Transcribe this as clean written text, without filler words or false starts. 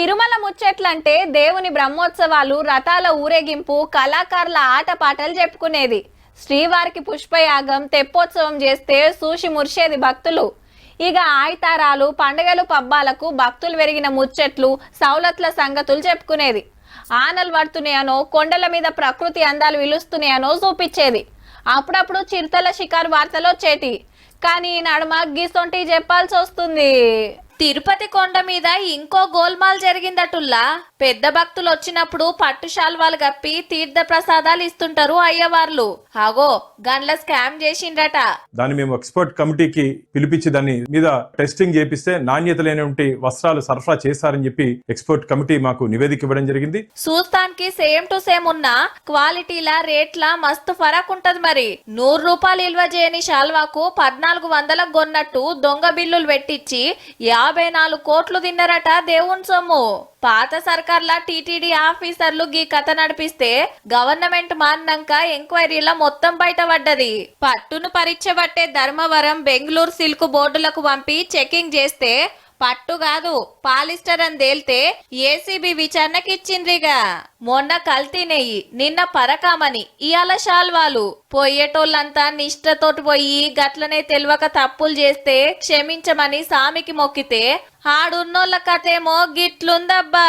తిరుమల ముచ్చట్లంటే దేవుని బ్రహ్మోత్సవాలు, రథాల ఊరేగింపు, కళాకారుల ఆటపాటలు చెప్పుకునేది. శ్రీవారికి పుష్పయాగం, తెప్పోత్సవం చేస్తే సూషి ముర్షేది భక్తులు. ఇక ఆయితారాలు, పండుగలు, పబ్బాలకు భక్తులు పెరిగిన ముచ్చట్లు, సౌలత్ల సంగతులు చెప్పుకునేది. ఆనలు పడుతున్నాయనో, కొండల మీద ప్రకృతి అందాలు విలుస్తున్నాయనో చూపించేది. అప్పుడప్పుడు చిరుతల షికారు వార్తలు వచ్చేటి. కానీ ఈ నడుమ గీసొంటి చెప్పాల్సి వస్తుంది. తిరుపతి కొండ మీద ఇంకో గోల్మాల్ జరిగిందటుల్లా. పెద్ద భక్తులు వచ్చినప్పుడు పట్టు శాల్వాలు కప్పి తీర్థ ప్రసాదాలు ఇస్తుంటారు అయ్యవార్లు. అగో గన్ల స్కామ్ చేసిండ్రట. దాన్ని మేము ఎక్స్పర్ట్ కమిటీకి పిలిపించి దాని మీద టెస్టింగ్ చేపిస్తే నాణ్యత లేనటువంటి వస్త్రాలు సరఫరా చేశారని చెప్పి ఎక్స్పర్ట్ కమిటీ మాకు నివేదిక ఇవ్వడం జరిగింది. చూస్తానికి సేమ్ టు సేమ్ ఉన్న క్వాలిటీల రేట్ల మస్తు ఫరక్ ఉంటది. మరి 100 రూపాయలు ఇల్వ చేయని శాల్వాకు 1400 కొన్నట్టు దొంగ బిల్లులు పెట్టించి 54 కోట్లు తిన్నారట దేవుని సొమ్ము. పాత సర్కార్ల టీటీడీ ఆఫీసర్లు గీ కథ నడిపిస్తే గవర్నమెంట్ మారినాక ఎంక్వైరీల మొత్తం బయటపడ్డది. పట్టును పరీక్ష పట్టే ధర్మవరం, బెంగళూరు సిల్క్ బోర్డులకు పంపి చెకింగ్ చేస్తే పట్టు కాదు పాలిస్టర్ అని తేలితే ఏసీబీ విచారణకి ఇచ్చిండ్రిగా. మొన్న కల్తీ నెయ్యి, నిన్న పరకామని, ఇయాల శాల్వాలు. పోయేటోళ్ళంతా నిష్ఠతోటి పోయి గట్లనే తెలియక తప్పులు చేస్తే క్షమించమని సామికి మొక్కితే ఆడున్నోళ్ళ కథేమో గిట్లుందబ్బా.